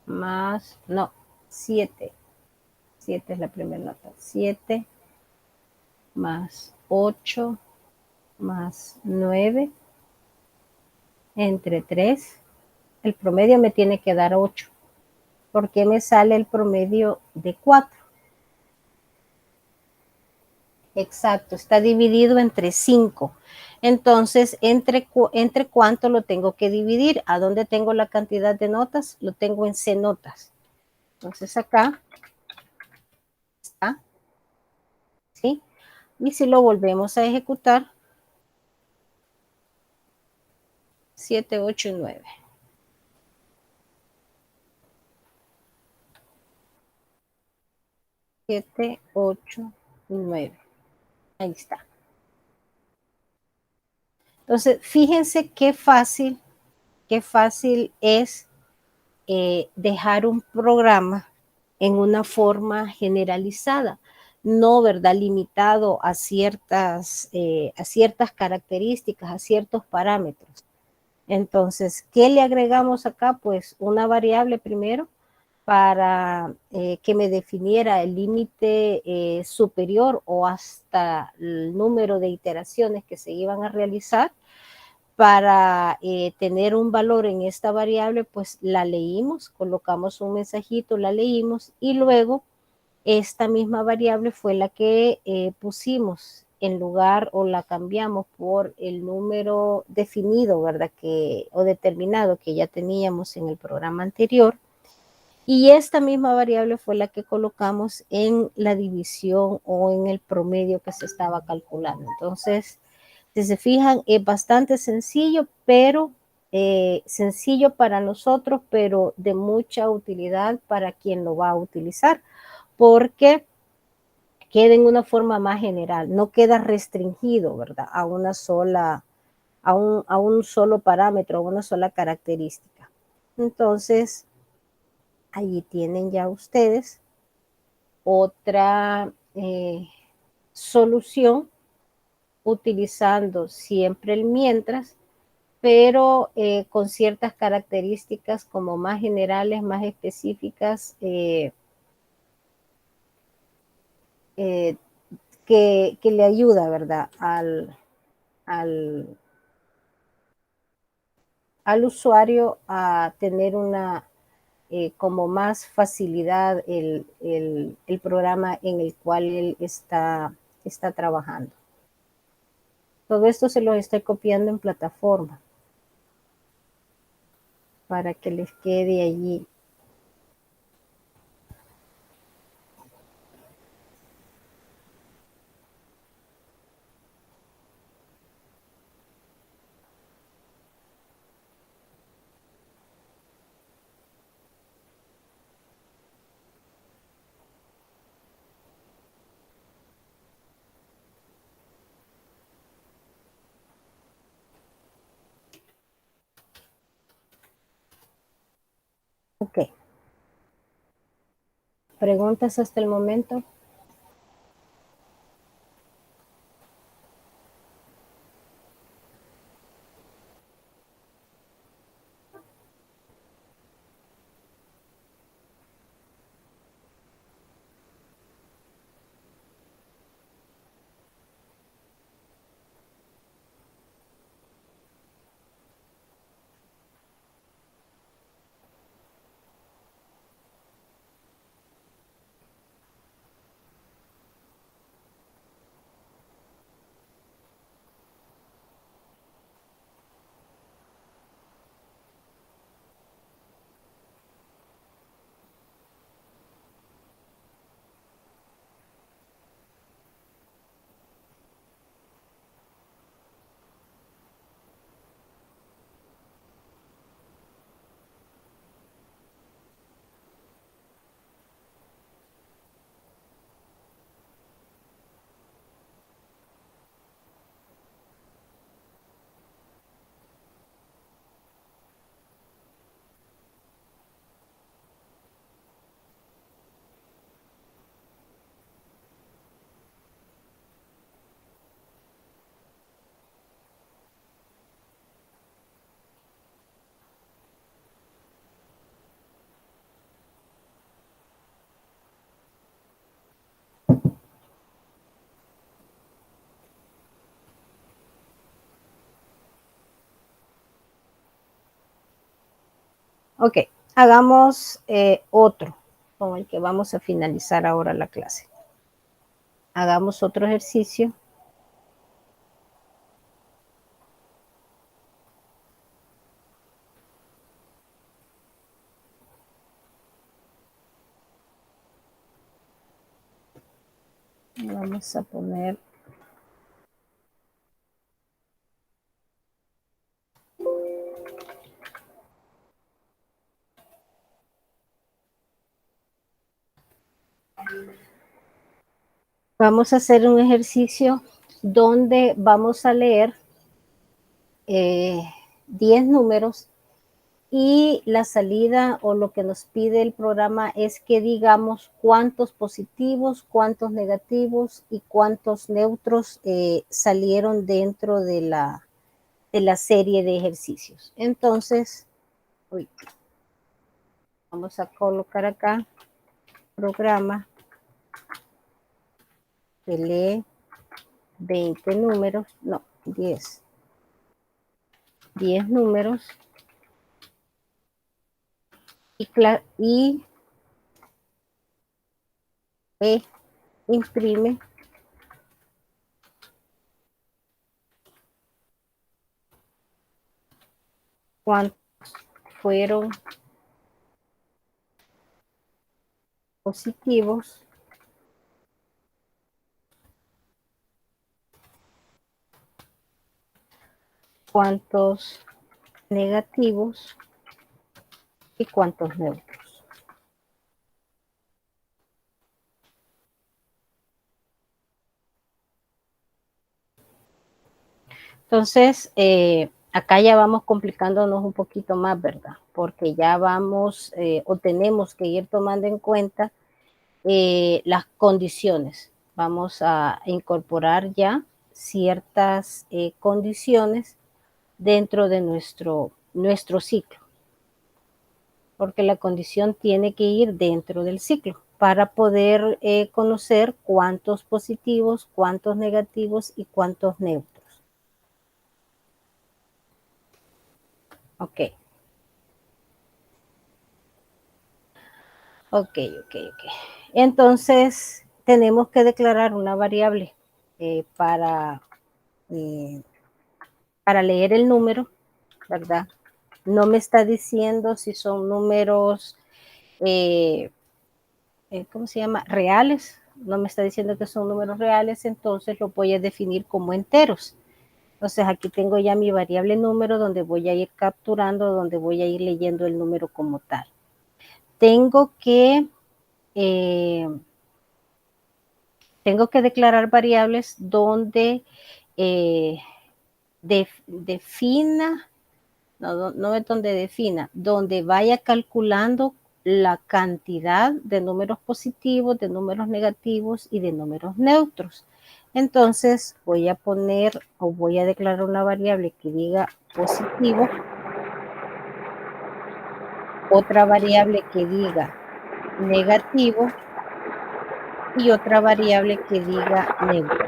más, no, 7, 7 es la primera nota, 7 más 8 más 9 entre 3, el promedio me tiene que dar 8. ¿Por qué me sale el promedio de 4? Exacto, está dividido entre 5. Entonces, ¿entre cuánto lo tengo que dividir? ¿A dónde tengo la cantidad de notas? Lo tengo en C notas. Entonces, acá está, ¿sí? Y si lo volvemos a ejecutar, 7, 8 y 9. 7, 8 y 9. Ahí está. Entonces, fíjense qué fácil es dejar un programa en una forma generalizada, no, ¿verdad? Limitado a ciertas características, a ciertos parámetros. Entonces, ¿qué le agregamos acá? Pues una variable primero para que me definiera el límite superior o hasta el número de iteraciones que se iban a realizar. Para tener un valor en esta variable, pues la leímos, colocamos un mensajito, la leímos y luego esta misma variable fue la que pusimos en lugar o la cambiamos por el número definido, ¿verdad? O determinado que ya teníamos en el programa anterior. Y esta misma variable fue la que colocamos en la división o en el promedio que se estaba calculando. Entonces, si se fijan, es bastante sencillo, pero sencillo para nosotros, pero de mucha utilidad para quien lo va a utilizar, porque queda en una forma más general, no queda restringido, ¿verdad? A una sola, a un solo parámetro, a una sola característica. Entonces, allí tienen ya ustedes otra solución utilizando siempre el mientras, pero con ciertas características como más generales, más específicas, que le ayuda, ¿verdad? Al, al usuario a tener una como más facilidad el programa en el cual él está trabajando. Todo esto se lo estoy copiando en plataforma para que les quede allí. Ok. ¿Preguntas hasta el momento? Ok, hagamos otro con el que vamos a finalizar ahora la clase. Hagamos otro ejercicio. Vamos a poner vamos a hacer un ejercicio donde vamos a leer 10 números y la salida o lo que nos pide el programa es que digamos cuántos positivos, cuántos negativos y cuántos neutros salieron dentro de la serie de ejercicios. Entonces, vamos a colocar acá programa que lee 20 números, no, 10 números y imprime cuántos fueron positivos, cuántos negativos y cuántos neutros. Entonces, acá ya vamos complicándonos un poquito más, ¿verdad? Porque ya vamos o tenemos que ir tomando en cuenta las condiciones. Vamos a incorporar ya ciertas condiciones dentro de nuestro ciclo, porque la condición tiene que ir dentro del ciclo para poder conocer cuántos positivos, cuántos negativos y cuántos neutros. Ok. Ok. Entonces, tenemos que declarar una variable eh, para, eh, para leer el número, ¿verdad? No me está diciendo si son números, ¿cómo se llama? Reales. No me está diciendo que son números reales, entonces lo voy a definir como enteros. Entonces aquí tengo ya mi variable número donde voy a ir capturando, donde voy a ir leyendo el número como tal. Tengo que declarar variables donde defina, no es donde defina, donde vaya calculando la cantidad de números positivos, de números negativos y de números neutros. Entonces voy a poner o voy a declarar una variable que diga positivo, otra variable que diga negativo y otra variable que diga neutro.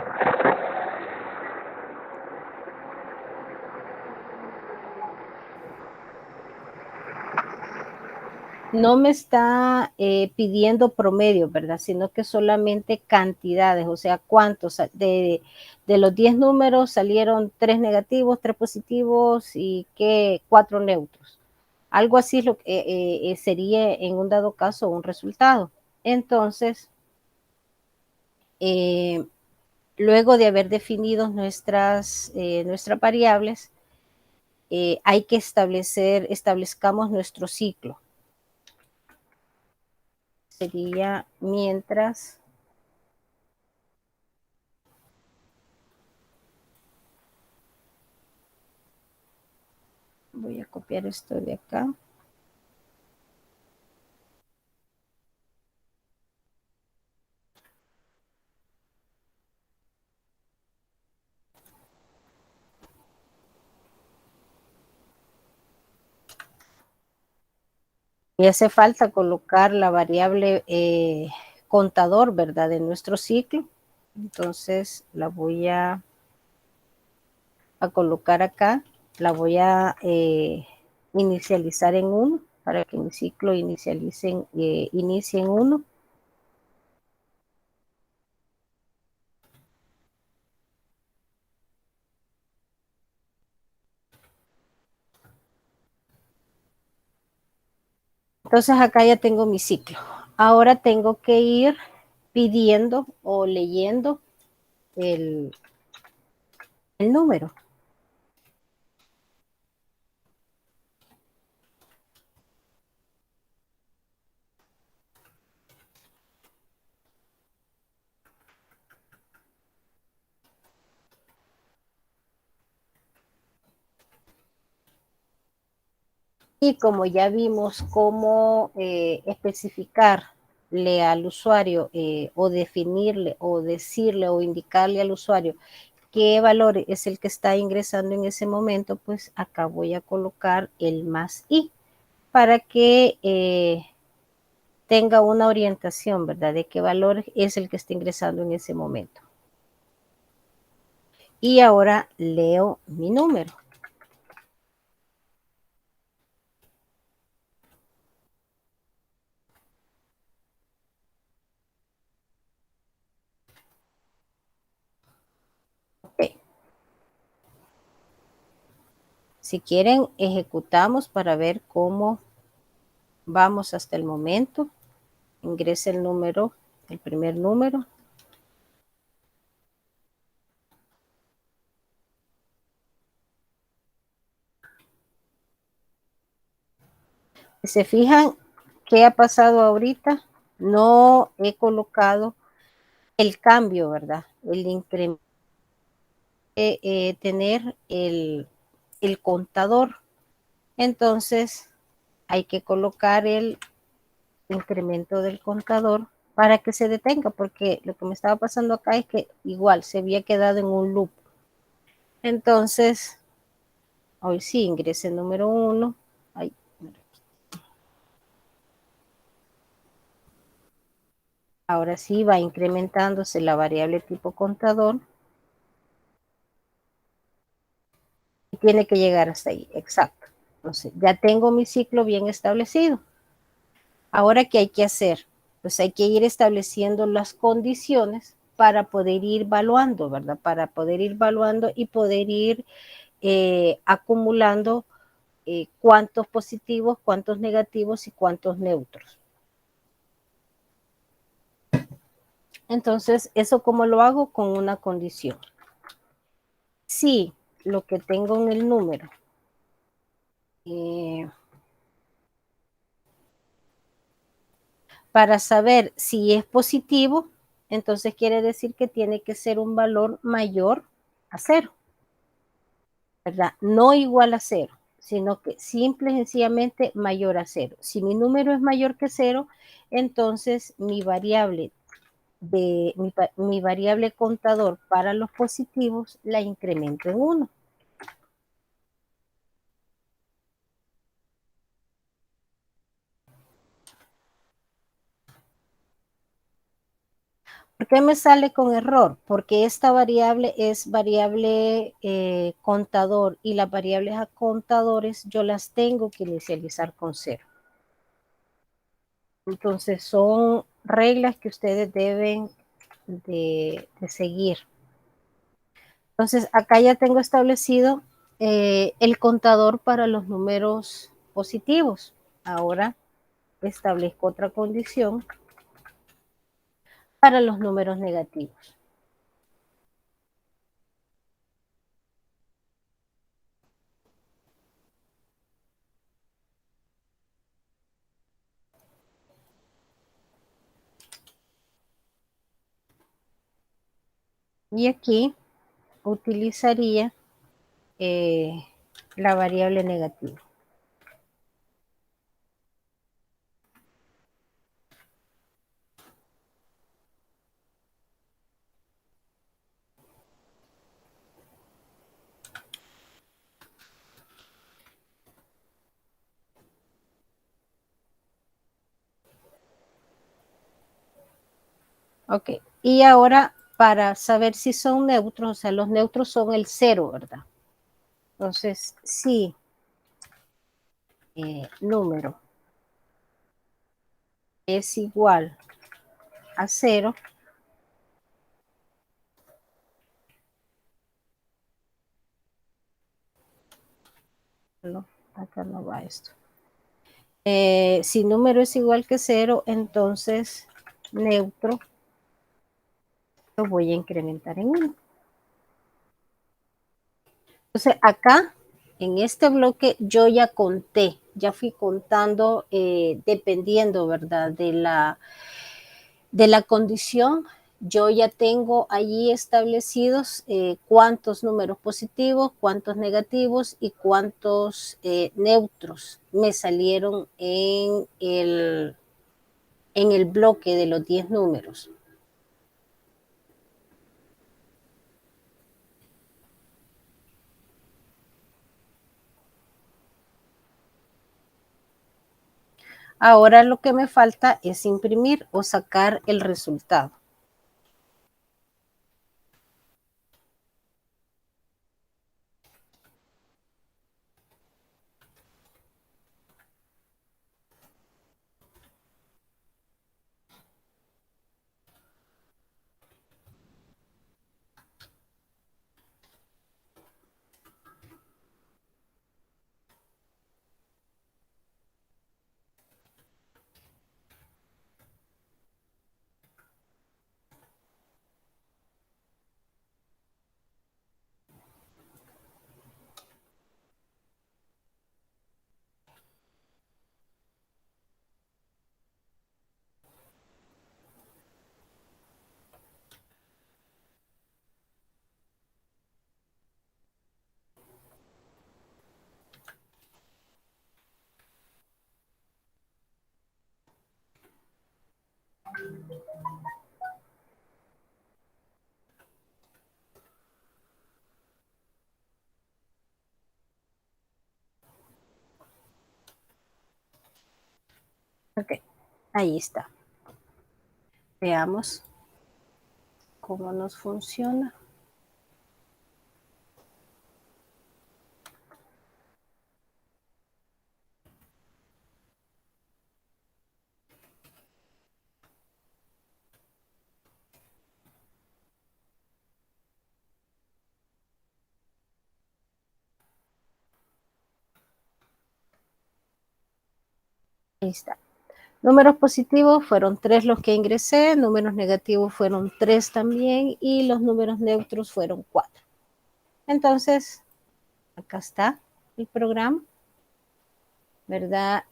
No me está pidiendo promedio, ¿verdad? Sino que solamente cantidades, o sea, cuántos de los 10 números salieron 3 negativos, 3 positivos y 4 neutros. Algo así es lo que sería en un dado caso un resultado. Entonces, luego de haber definido nuestras variables, hay que establezcamos nuestro ciclo. Sería mientras voy a copiar esto de acá. Y hace falta colocar la variable contador, ¿verdad? De nuestro ciclo. Entonces la voy a colocar acá. La voy a inicializar en 1 para que mi ciclo inicie en 1. Entonces acá ya tengo mi ciclo. Ahora tengo que ir pidiendo o leyendo el número. Y como ya vimos cómo especificarle al usuario o definirle o decirle o indicarle al usuario qué valor es el que está ingresando en ese momento, pues acá voy a colocar el más i para que tenga una orientación, ¿verdad? De qué valor es el que está ingresando en ese momento. Y ahora leo mi número. Okay. Si quieren, ejecutamos para ver cómo vamos hasta el momento. Ingrese el número, el primer número. ¿Se fijan qué ha pasado ahorita? No he colocado el cambio, ¿verdad? El incremento, tener el contador. Entonces, hay que colocar el incremento del contador para que se detenga, porque lo que me estaba pasando acá es que igual se había quedado en un loop. Entonces, hoy sí, ingresé el número 1. Ahora sí va incrementándose la variable tipo contador. Y tiene que llegar hasta ahí, exacto. Entonces, ya tengo mi ciclo bien establecido. Ahora, ¿qué hay que hacer? Pues hay que ir estableciendo las condiciones para poder ir evaluando, ¿verdad? Para poder ir evaluando y poder ir acumulando cuántos positivos, cuántos negativos y cuántos neutros. Entonces, ¿eso cómo lo hago? Con una condición. Si lo que tengo en el número para saber si es positivo, entonces quiere decir que tiene que ser un valor mayor a 0, ¿verdad? No igual a 0, sino que simple y sencillamente mayor a 0. Si mi número es mayor que 0, entonces mi variable mi variable contador para los positivos la incremento en 1. ¿Por qué me sale con error? Porque esta variable es variable contador y las variables a contadores yo las tengo que inicializar con 0. Entonces son reglas que ustedes deben de seguir. Entonces acá ya tengo establecido el contador para los números positivos. Ahora establezco otra condición para los números negativos. Y aquí utilizaría la variable negativa. Ok, y ahora para saber si son neutros, o sea, los neutros son el 0, ¿verdad? Entonces, si número es igual a 0, no, acá no va esto. Si número es igual que 0, entonces neutro lo voy a incrementar en 1. Entonces acá, en este bloque, yo ya conté, ya fui contando dependiendo, ¿verdad? De la condición, yo ya tengo allí establecidos cuántos números positivos, cuántos negativos y cuántos neutros me salieron en el bloque de los 10 números. Ahora lo que me falta es imprimir o sacar el resultado. Ok, ahí está. Veamos cómo nos funciona. Ahí está. Números positivos fueron 3 los que ingresé, números negativos fueron 3 también y los números neutros fueron 4. Entonces, acá está el programa, ¿verdad?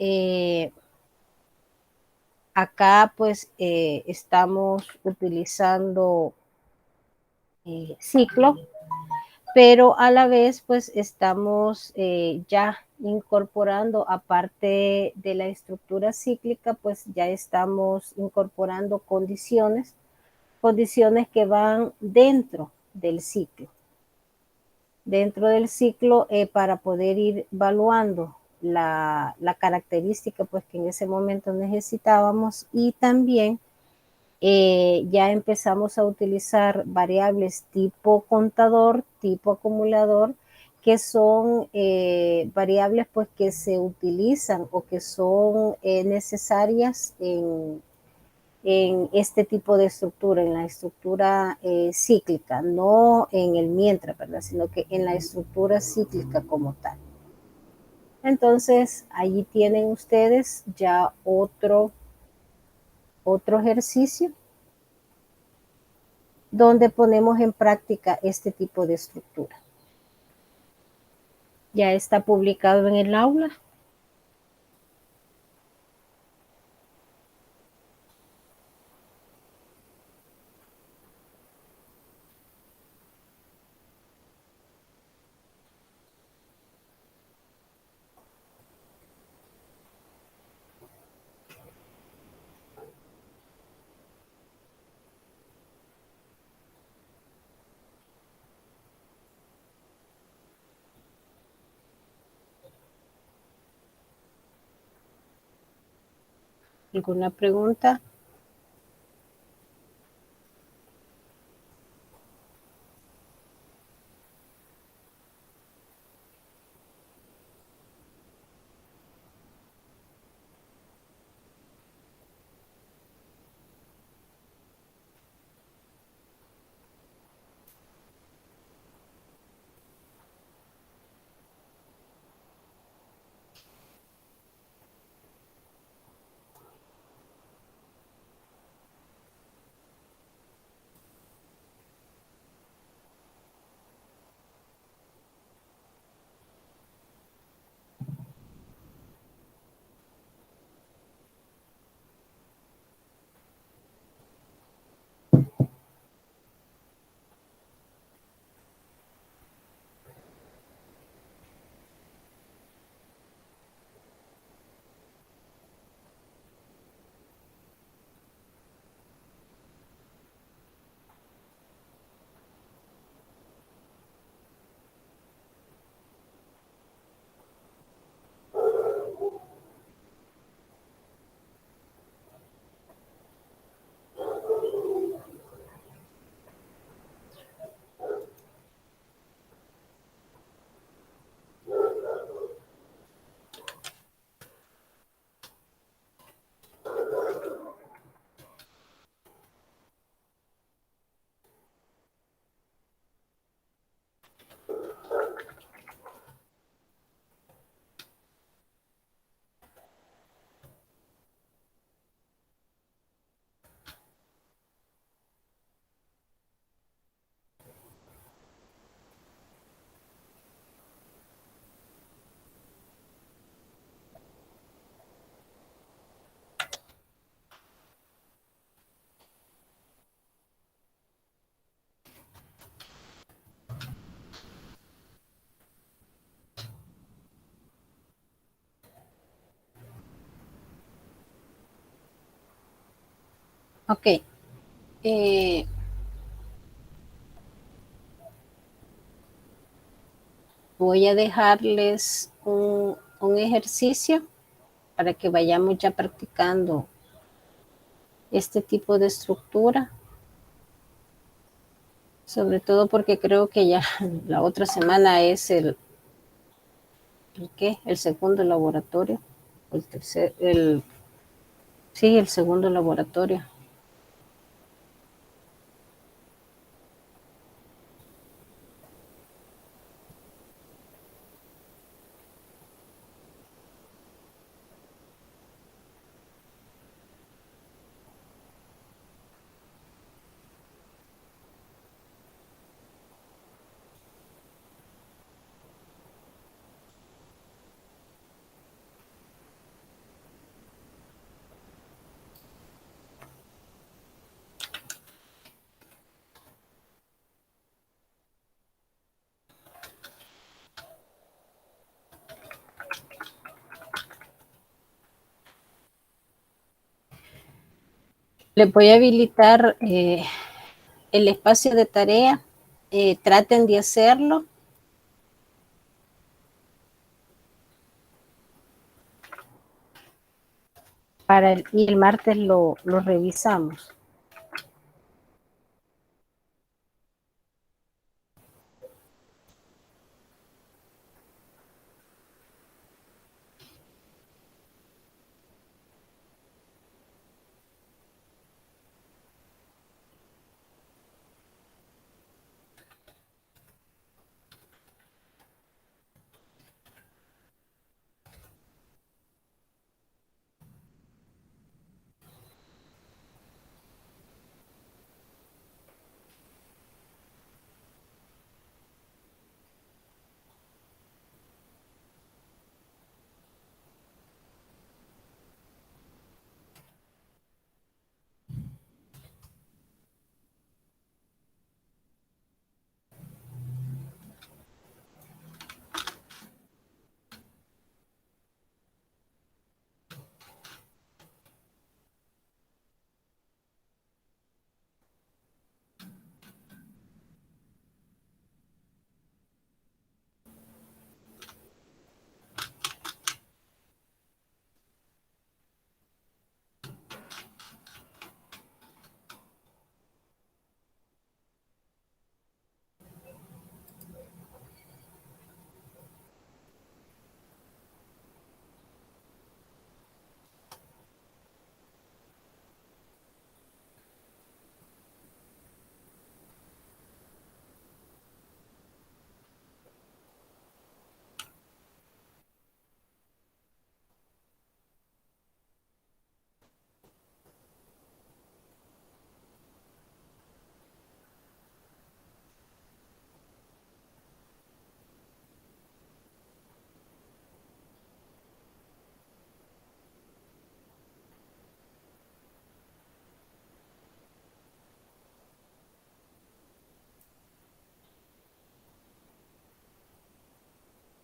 Acá pues estamos utilizando ciclo, pero a la vez pues estamos ya incorporando, aparte de la estructura cíclica, pues ya estamos incorporando condiciones que van dentro del ciclo para poder ir evaluando la característica pues que en ese momento necesitábamos y también ya empezamos a utilizar variables tipo contador, tipo acumulador, que son variables pues que se utilizan o que son necesarias en este tipo de estructura, en la estructura cíclica, no en el mientras, ¿verdad? Sino que en la estructura cíclica como tal. Entonces, allí tienen ustedes ya otro ejercicio donde ponemos en práctica este tipo de estructura. Ya está publicado en el aula. ¿Alguna pregunta? Ok. Eh, voy a dejarles un ejercicio para que vayamos ya practicando este tipo de estructura, sobre todo porque creo que ya la otra semana es el segundo laboratorio, el tercer, sí, el segundo laboratorio. Les voy a habilitar el espacio de tarea. Traten de hacerlo. Y el martes lo revisamos.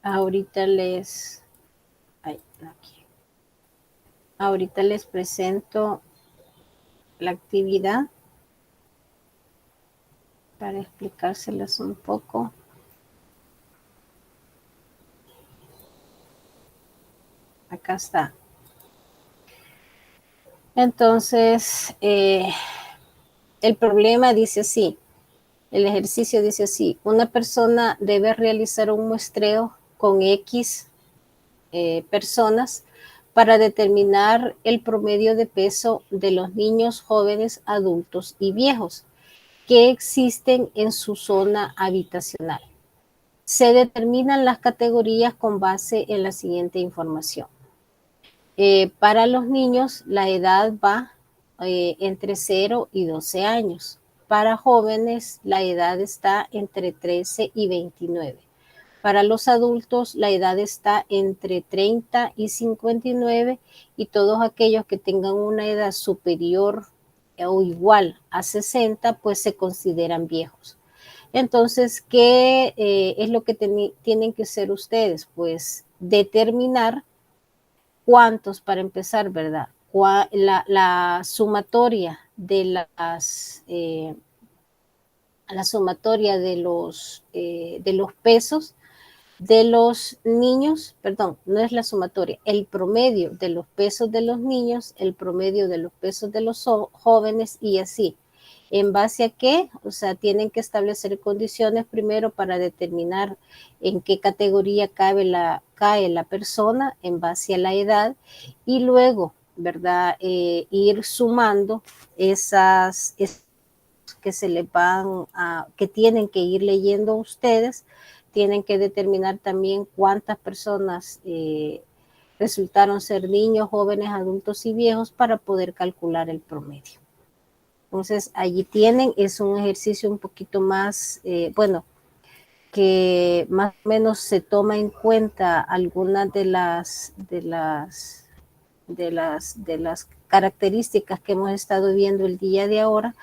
Ahorita les, ay, aquí. Ahorita les presento la actividad para explicárselas un poco. Acá está. Entonces, el problema dice así, el ejercicio dice así, una persona debe realizar un muestreo con X personas para determinar el promedio de peso de los niños, jóvenes, adultos y viejos que existen en su zona habitacional. Se determinan las categorías con base en la siguiente información. Para los niños, la edad va entre 0 y 12 años. Para jóvenes, la edad está entre 13 y 29. Para los adultos, la edad está entre 30 y 59 y todos aquellos que tengan una edad superior o igual a 60, pues se consideran viejos. Entonces, ¿qué es lo que tienen que hacer ustedes? Pues determinar cuántos, para empezar, ¿verdad? La sumatoria de la sumatoria de los pesos de los niños, perdón, no es la sumatoria, el promedio de los pesos de los niños, el promedio de los pesos de los jóvenes y así. ¿En base a qué? O sea, tienen que establecer condiciones primero para determinar en qué categoría cae la persona en base a la edad y luego, ¿verdad? Ir sumando esas que se les van a, que tienen que ir leyendo ustedes, tienen que determinar también cuántas personas resultaron ser niños, jóvenes, adultos y viejos para poder calcular el promedio. Entonces, allí tienen, es un ejercicio un poquito más, bueno, que más o menos se toma en cuenta algunas de las características que hemos estado viendo el día de ahora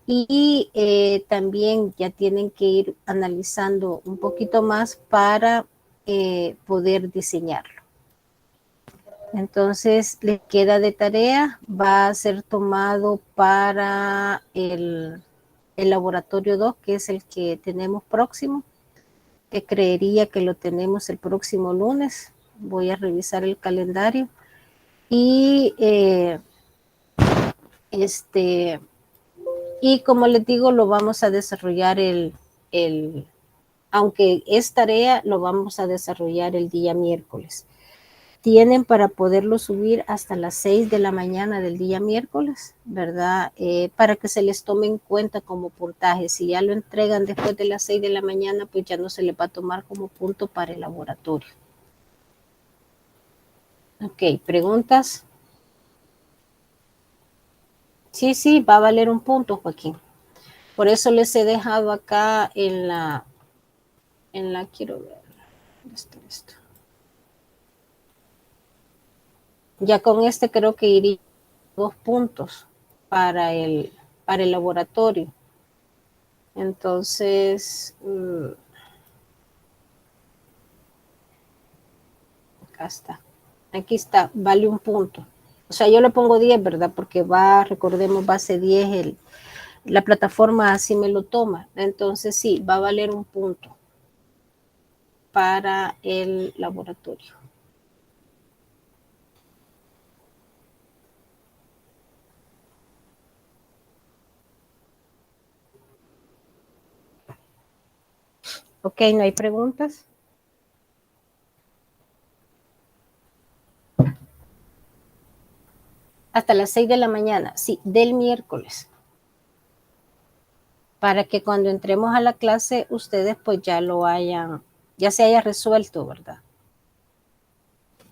y también ya tienen que ir analizando un poquito más para poder diseñarlo. Entonces, les queda de tarea, va a ser tomado para el laboratorio 2, que es el que tenemos próximo, que creería que lo tenemos el próximo lunes. Voy a revisar el calendario y y como les digo, lo vamos a desarrollar aunque es tarea, lo vamos a desarrollar el día miércoles. Tienen para poderlo subir hasta las 6 de la mañana del día miércoles, ¿verdad? Para que se les tome en cuenta como puntaje. Si ya lo entregan después de las 6 de la mañana, pues ya no se les va a tomar como punto para el laboratorio. Ok, ¿preguntas? Sí, va a valer un punto, Joaquín. Por eso les he dejado acá quiero ver, ¿dónde está esto? Ya con este creo que iría 2 puntos para el laboratorio. Entonces, acá está. Aquí está, vale un punto. O sea, yo le pongo 10, ¿verdad? Porque recordemos, base 10, la plataforma así me lo toma. Entonces, sí, va a valer un punto para el laboratorio. Ok, ¿no hay preguntas? Hasta las 6 de la mañana, sí, del miércoles. Para que cuando entremos a la clase, ustedes pues ya se haya resuelto, ¿verdad?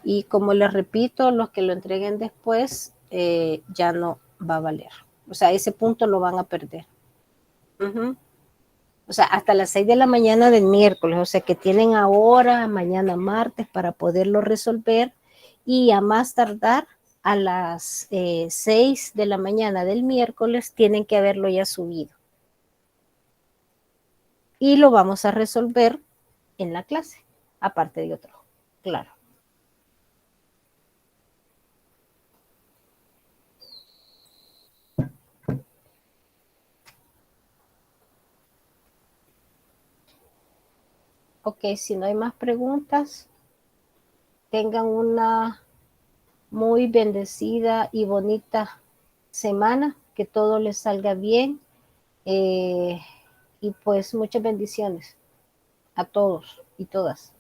Y como les repito, los que lo entreguen después ya no va a valer. O sea, ese punto lo van a perder. O sea, hasta las 6 de la mañana del miércoles. O sea, que tienen ahora, mañana martes, para poderlo resolver. Y a más tardar, a las 6 de la mañana del miércoles, tienen que haberlo ya subido. Y lo vamos a resolver en la clase, aparte de otro. Claro. Ok, si no hay más preguntas, tengan una muy bendecida y bonita semana, que todo les salga bien y pues muchas bendiciones a todos y todas.